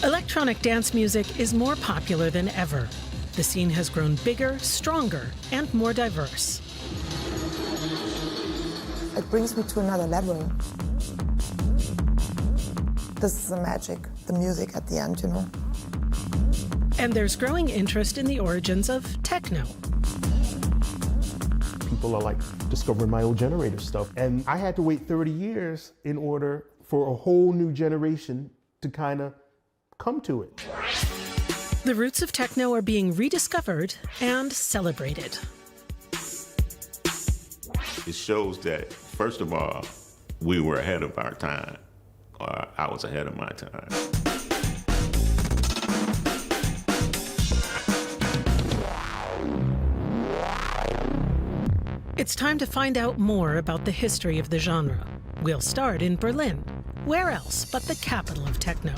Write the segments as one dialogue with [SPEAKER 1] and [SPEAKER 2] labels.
[SPEAKER 1] Electronic dance music is more popular than ever. The scene has grown bigger, stronger, and more diverse.
[SPEAKER 2] It brings me to another level. This is the magic, the music at the end, you know.
[SPEAKER 1] And there's growing interest in the origins of techno.
[SPEAKER 3] People are like discovering my old generator stuff. And I had to wait 30 years in order for a whole new generation to kind of come to it.
[SPEAKER 1] The roots of techno are being rediscovered and celebrated.
[SPEAKER 4] It shows that, first of all, we were ahead of our time, or I was ahead of my time.
[SPEAKER 1] It's time to find out more about the history of the genre. We'll start in Berlin. Where else but the capital of techno?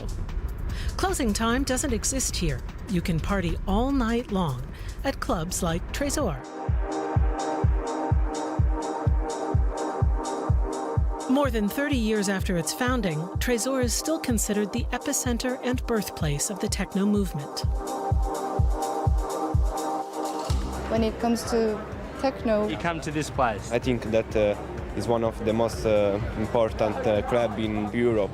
[SPEAKER 1] Closing time doesn't exist here. You can party all night long at clubs like Tresor. More than 30 years after its founding, Tresor is still considered the epicenter and birthplace of the techno movement.
[SPEAKER 5] When it comes to techno,
[SPEAKER 6] you come to this place.
[SPEAKER 7] I think that is one of the most important clubs in Europe.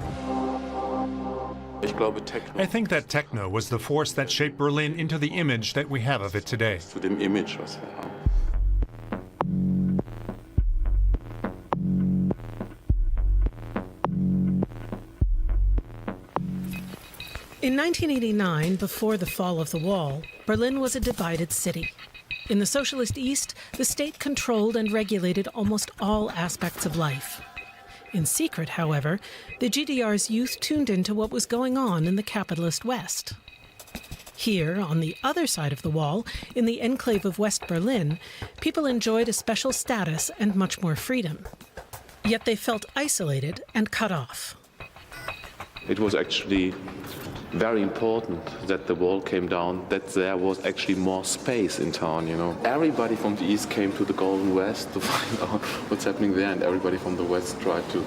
[SPEAKER 8] I think that techno was the force that shaped Berlin into the image that we have of it today.
[SPEAKER 1] In 1989, before the fall of the wall, Berlin was a divided city. In the socialist East, the state controlled and regulated almost all aspects of life. In secret, however, the GDR's youth tuned into what was going on in the capitalist West. Here, on the other side of the wall, in the enclave of West Berlin, people enjoyed a special status and much more freedom. Yet they felt isolated and cut off.
[SPEAKER 9] It was actually very important that the wall came down, that there was actually more space in town, you know. Everybody from the East came to the Golden West to find out what's happening there, and everybody from the West tried to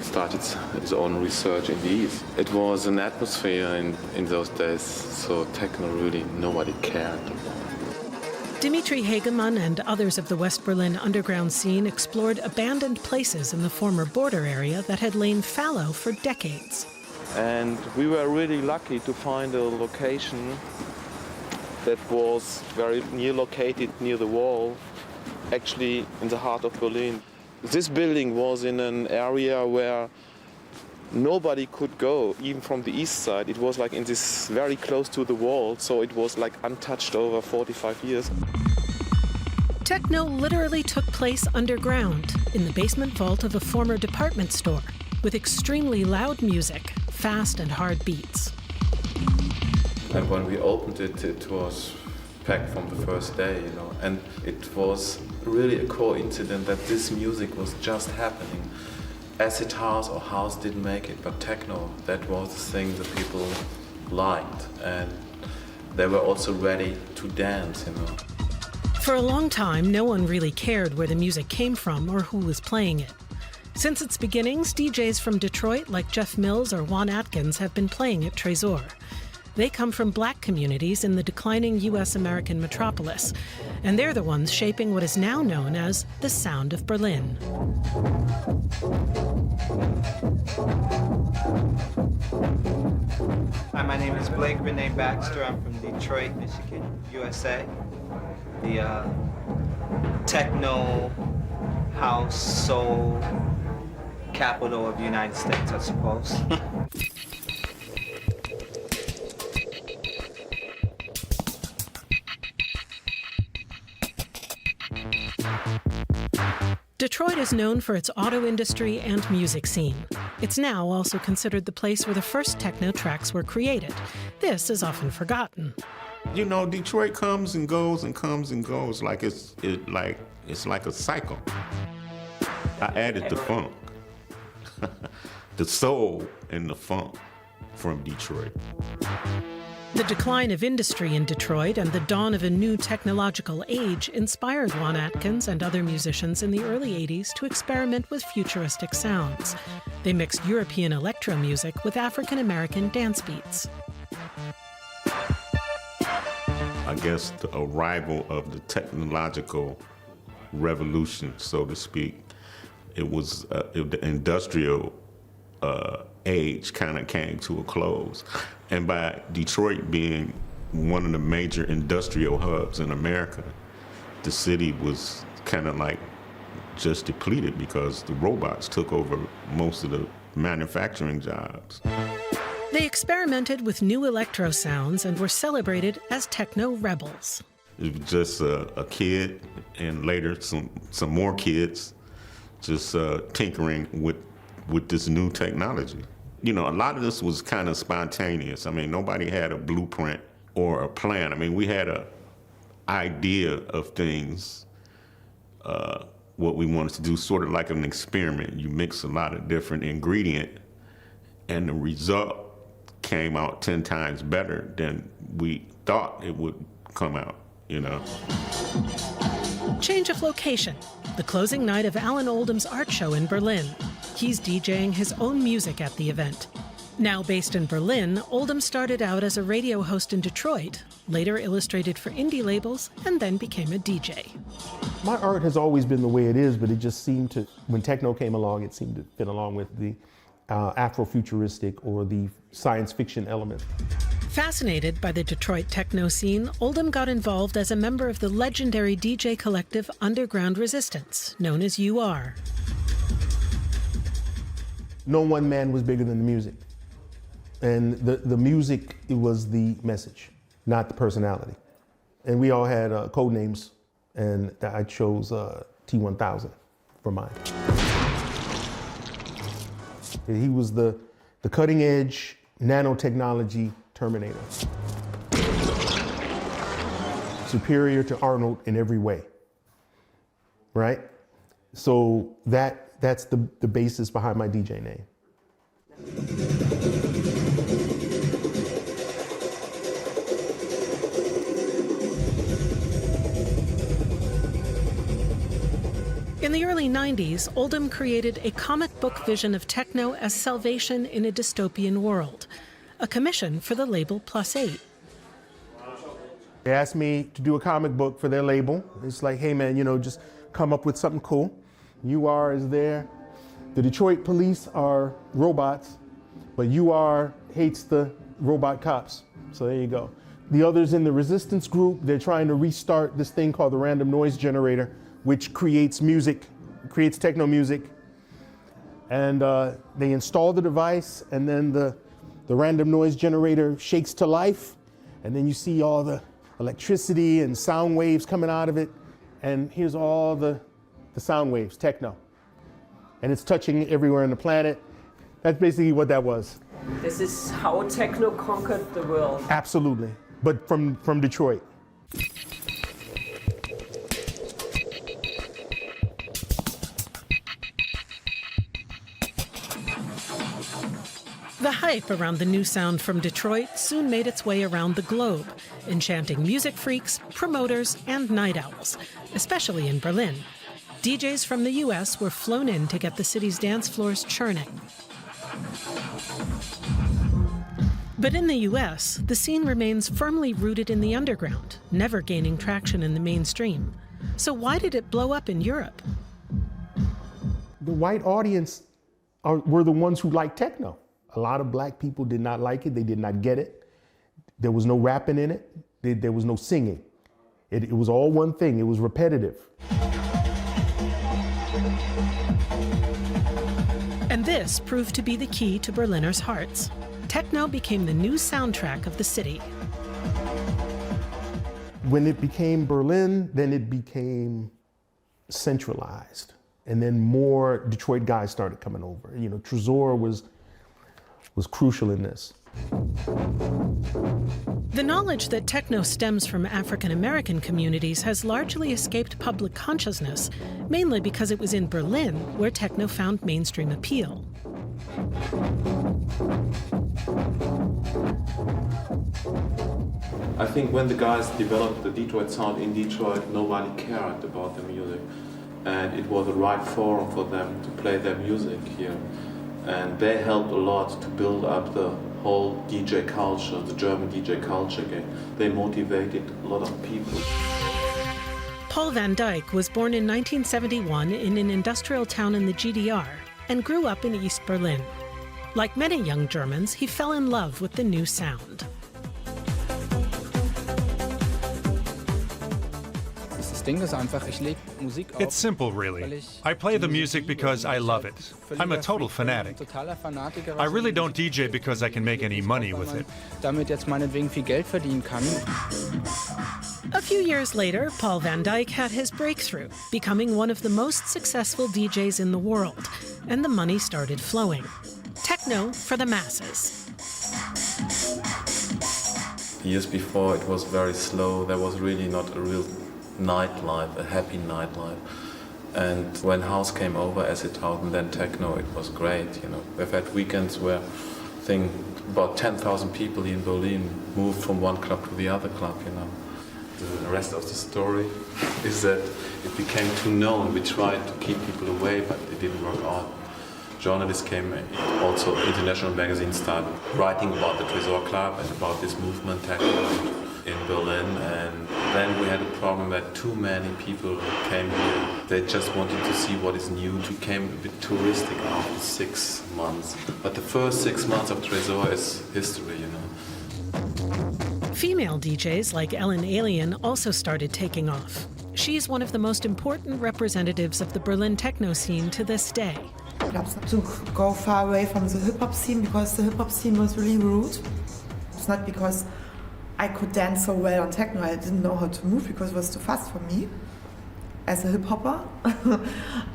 [SPEAKER 9] start its own research in the East. It was an atmosphere in those days, so techno really nobody cared about.
[SPEAKER 1] Dimitri Hegemann and others of the West Berlin underground scene explored abandoned places in the former border area that had lain fallow for decades.
[SPEAKER 9] And we were really lucky to find a location that was very located near the wall, actually in the heart of Berlin. This building was in an area where nobody could go, even from the east side. It was like in this very close to the wall, so it was like untouched over 45 years.
[SPEAKER 1] Techno literally took place underground, in the basement vault of a former department store, with extremely loud music, fast and hard beats.
[SPEAKER 9] And when we opened it, it was packed from the first day, you know. And it was really a coincidence that this music was just happening. Acid house or house didn't make it, but techno, that was the thing that people liked. And they were also ready to dance, you know.
[SPEAKER 1] For a long time, no one really cared where the music came from or who was playing it. Since its beginnings, DJs from Detroit like Jeff Mills or Juan Atkins have been playing at Tresor. They come from black communities in the declining U.S.-American metropolis, and they're the ones shaping what is now known as the sound of Berlin.
[SPEAKER 6] Hi, my name is Blake Renee Baxter. I'm from Detroit, Michigan, USA. The techno, house, soul capital of the United States, I suppose.
[SPEAKER 1] Detroit is known for its auto industry and music scene. It's now also considered the place where the first techno tracks were created. This is often forgotten.
[SPEAKER 4] You know, Detroit comes and goes and comes and goes like it's like a cycle. I added the funk, the soul and the funk from Detroit.
[SPEAKER 1] The decline of industry in Detroit and the dawn of a new technological age inspired Juan Atkins and other musicians in the early 80s to experiment with futuristic sounds. They mixed European electro music with African-American dance beats.
[SPEAKER 4] I guess, the arrival of the technological revolution, so to speak. It was the industrial age kind of came to a close. And by Detroit being one of the major industrial hubs in America, the city was kind of like just depleted because the robots took over most of the manufacturing jobs.
[SPEAKER 1] They experimented with new electro sounds and were celebrated as techno rebels.
[SPEAKER 4] It was just a kid, and later some more kids just tinkering with this new technology. You know, a lot of this was kind of spontaneous. I mean, nobody had a blueprint or a plan. I mean, we had an idea of things, what we wanted to do, sort of like an experiment. You mix a lot of different ingredients, and the result came out 10 times better than we thought it would come out, you know.
[SPEAKER 1] Change of location. The closing night of Alan Oldham's art show in Berlin. He's DJing his own music at the event. Now based in Berlin, Oldham started out as a radio host in Detroit, later illustrated for indie labels, and then became a DJ.
[SPEAKER 3] My art has always been the way it is, but it just seemed to, when techno came along, it seemed to fit along with the Afrofuturistic or the science fiction element.
[SPEAKER 1] Fascinated by the Detroit techno scene, Oldham got involved as a member of the legendary DJ collective Underground Resistance, known as UR.
[SPEAKER 3] No one man was bigger than the music. And the music, it was the message, not the personality. And we all had code names, and I chose T1000 for mine. He was the cutting edge nanotechnology Terminator. Superior to Arnold in every way, right? So that's the basis behind my DJ name.
[SPEAKER 1] In the early 90s, Oldham created a comic book vision of techno as salvation in a dystopian world, a commission for the label Plus 8.
[SPEAKER 3] They asked me to do a comic book for their label. It's like, hey man, you know, just come up with something cool. UR is there. The Detroit police are robots, but UR hates the robot cops. So there you go. The others in the resistance group, they're trying to restart this thing called the random noise generator, which creates music, creates techno music. And they install the device, and then the random noise generator shakes to life, and then you see all the electricity and sound waves coming out of it, and here's all the sound waves, techno. And it's touching everywhere on the planet. That's basically what that was.
[SPEAKER 10] This is how techno conquered the world.
[SPEAKER 3] Absolutely, but from Detroit.
[SPEAKER 1] The hype around the new sound from Detroit soon made its way around the globe, enchanting music freaks, promoters, and night owls, especially in Berlin. DJs from the US were flown in to get the city's dance floors churning. But in the US, the scene remains firmly rooted in the underground, never gaining traction in the mainstream. So why did it blow up in Europe?
[SPEAKER 3] The white audience were the ones who liked techno. A lot of black people did not like it. They did not get it. There was no rapping in it. There was no singing. It was all one thing. It was repetitive.
[SPEAKER 1] And this proved to be the key to Berliners' hearts. Techno became the new soundtrack of the city.
[SPEAKER 3] When it became Berlin, then it became centralized. And then more Detroit guys started coming over. You know, Trezor was crucial in this.
[SPEAKER 1] The knowledge that techno stems from African American communities has largely escaped public consciousness, mainly because it was in Berlin where techno found mainstream appeal.
[SPEAKER 9] I think when the guys developed the Detroit sound in Detroit, nobody cared about the music. And it was the right forum for them to play their music here. And they helped a lot to build up the whole DJ culture, the German DJ culture again. They motivated a lot of people.
[SPEAKER 1] Paul van Dyk was born in 1971 in an industrial town in the GDR and grew up in East Berlin. Like many young Germans, he fell in love with the new sound.
[SPEAKER 8] It's simple, really. I play the music because I love it. I'm a total fanatic. I really don't DJ because I can make any money with it.
[SPEAKER 1] A few years later, Paul van Dyk had his breakthrough, becoming one of the most successful DJs in the world, and the money started flowing. Techno for the masses.
[SPEAKER 9] Years before, it was very slow. There was really not a real nightlife, a happy nightlife. And when house came over, acid house, and then techno, it was great. You know, we've had weekends where I think about 10,000 people in Berlin moved from one club to the other club. You know, the rest of the story is that it became too known. We tried to keep people away, but it didn't work out. Journalists came, also international magazines started writing about the Tresor Club and about this movement techno in Berlin, and then we had a problem that too many people came here. They just wanted to see what is new. It became a bit touristic after 6 months. But the first 6 months of Tresor is history, you know.
[SPEAKER 1] Female DJs like Ellen Alien also started taking off. She's one of the most important representatives of the Berlin techno scene to this day.
[SPEAKER 2] To go far away from the hip-hop scene, because the hip-hop scene was really rude. It's not because I could dance so well on techno, I didn't know how to move because it was too fast for me as a hip-hopper.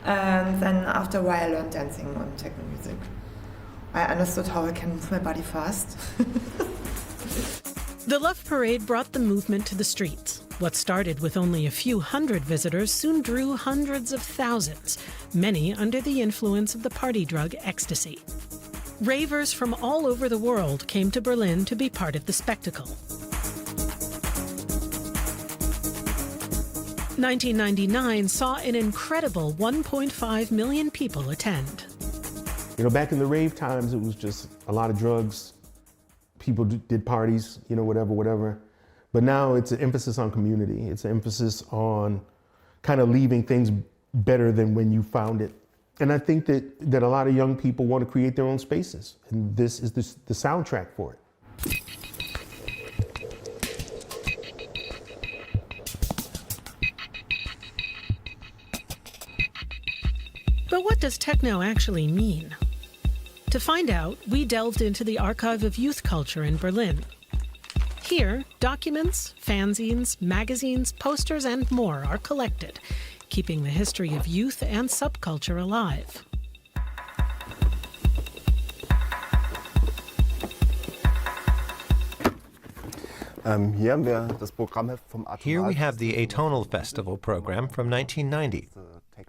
[SPEAKER 2] And then after a while I learned dancing on techno music. I understood how I can move my body fast.
[SPEAKER 1] The Love Parade brought the movement to the streets. What started with only a few hundred visitors soon drew hundreds of thousands, many under the influence of the party drug ecstasy. Ravers from all over the world came to Berlin to be part of the spectacle. 1999 saw an incredible 1.5 million people attend.
[SPEAKER 3] You know, back in the rave times, it was just a lot of drugs. People did parties, you know, whatever. But now it's an emphasis on community. It's an emphasis on kind of leaving things better than when you found it. And I think that a lot of young people want to create their own spaces. And this is the soundtrack for it.
[SPEAKER 1] But what does techno actually mean? To find out, we delved into the archive of youth culture in Berlin. Here, documents, fanzines, magazines, posters, and more are collected, keeping the history of youth and subculture alive.
[SPEAKER 11] Here we have the Atonal Festival program from 1990.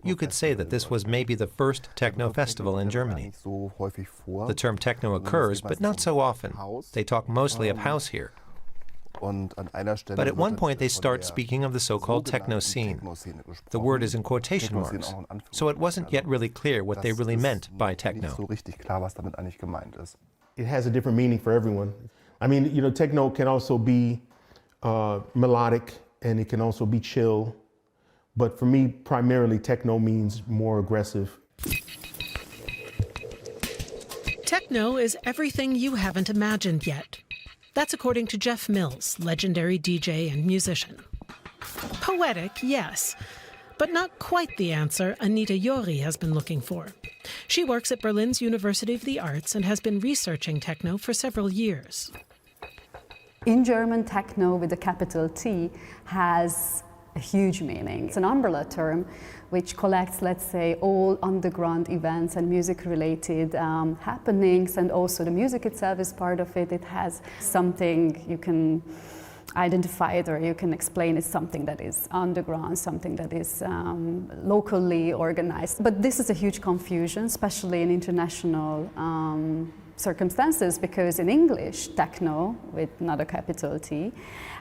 [SPEAKER 11] You could say that this was maybe the first techno festival in Germany. The term techno occurs, but not so often. They talk mostly of house here. But at one point they start speaking of the so-called techno scene. The word is in quotation marks, so it wasn't yet really clear what they really meant by techno.
[SPEAKER 3] It has a different meaning for everyone. I mean, you know, techno can also be melodic, and it can also be chill. But for me, primarily, techno means more aggressive.
[SPEAKER 1] Techno is everything you haven't imagined yet. That's according to Jeff Mills, legendary DJ and musician. Poetic, yes, but not quite the answer Anita Yori has been looking for. She works at Berlin's University of the Arts and has been researching techno for several years.
[SPEAKER 12] In German, techno with a capital T has a huge meaning. It's an umbrella term which collects, let's say, all underground events and music-related happenings, and also the music itself is part of it. It has something you can identify it, or you can explain it's something that is underground, something that is locally organized. But this is a huge confusion, especially in international circumstances, because in English, techno, with not a capital T,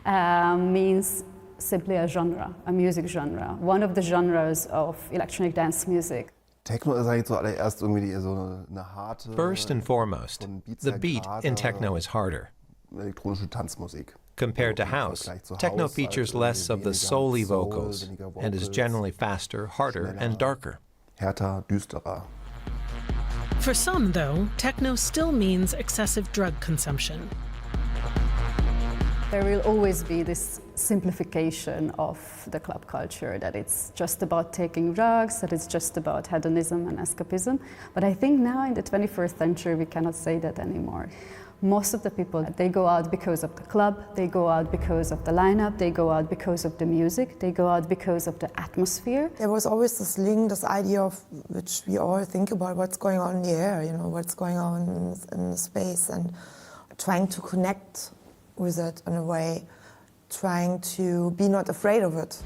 [SPEAKER 12] means simply a genre, a music genre, one of the genres of electronic dance music.
[SPEAKER 11] First and foremost, the beat in techno is harder. Compared to house, techno features less of the soul-y vocals and is generally faster, harder, and darker.
[SPEAKER 1] For some, though, techno still means excessive drug consumption.
[SPEAKER 12] There will always be this simplification of the club culture, that it's just about taking drugs, that it's just about hedonism and escapism. But I think now in the 21st century we cannot say that anymore. Most of the people, they go out because of the club, they go out because of the lineup, they go out because of the music, they go out because of the atmosphere.
[SPEAKER 2] There was always this link, this idea of which we all think about, what's going on in the air, you know, what's going on in the space, and trying to connect with it in a way, trying to be not afraid of it.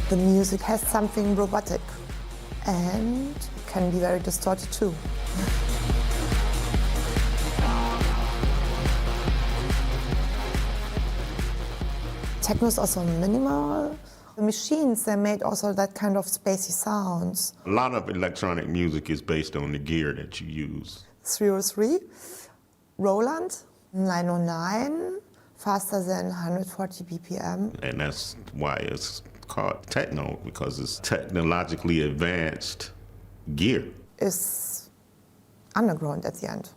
[SPEAKER 2] The music has something robotic and can be very distorted too. Techno is also minimal. The machines, they made also that kind of spacey sounds.
[SPEAKER 4] A lot of electronic music is based on the gear that you use.
[SPEAKER 2] 303, Roland, 909, faster than 140 BPM.
[SPEAKER 4] And that's why it's called techno, because it's technologically advanced gear.
[SPEAKER 2] It's underground at the end.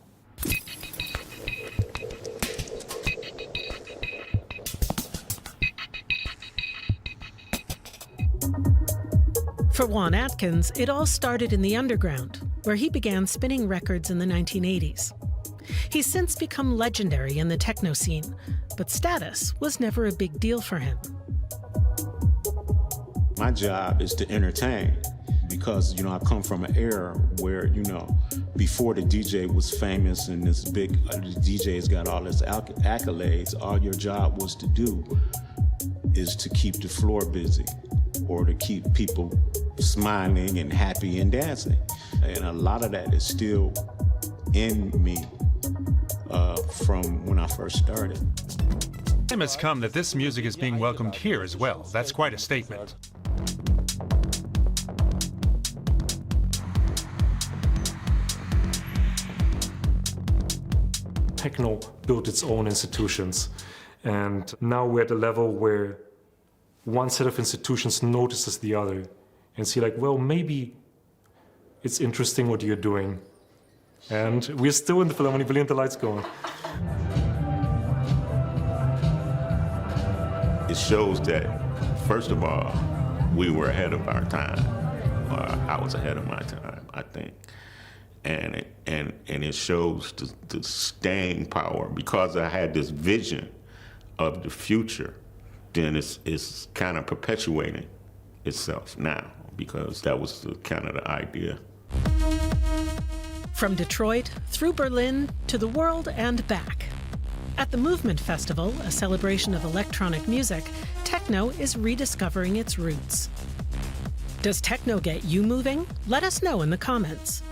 [SPEAKER 1] For Juan Atkins, it all started in the underground, where he began spinning records in the 1980s. He's since become legendary in the techno scene, but status was never a big deal for him.
[SPEAKER 13] My job is to entertain, because, you know, I come from an era where, you know, before the DJ was famous and this big, the DJ's got all this accolades, all your job was to do is to keep the floor busy, or to keep people smiling and happy and dancing. And a lot of that is still in me from when I first started.
[SPEAKER 8] The time has come that this music is being welcomed here as well. That's quite a statement.
[SPEAKER 14] Techno built its own institutions, and now we're at a level where one set of institutions notices the other and see like, well, maybe it's interesting what you're doing. And we're still in the Philharmonie Berlin, the lights going.
[SPEAKER 4] It shows that, first of all, we were ahead of our time. I was ahead of my time, I think. And it shows the staying power, because I had this vision of the future. Then it's kind of perpetuating itself now, because that was kind of the idea.
[SPEAKER 1] From Detroit, through Berlin, to the world and back. At the Movement Festival, a celebration of electronic music, techno is rediscovering its roots. Does techno get you moving? Let us know in the comments.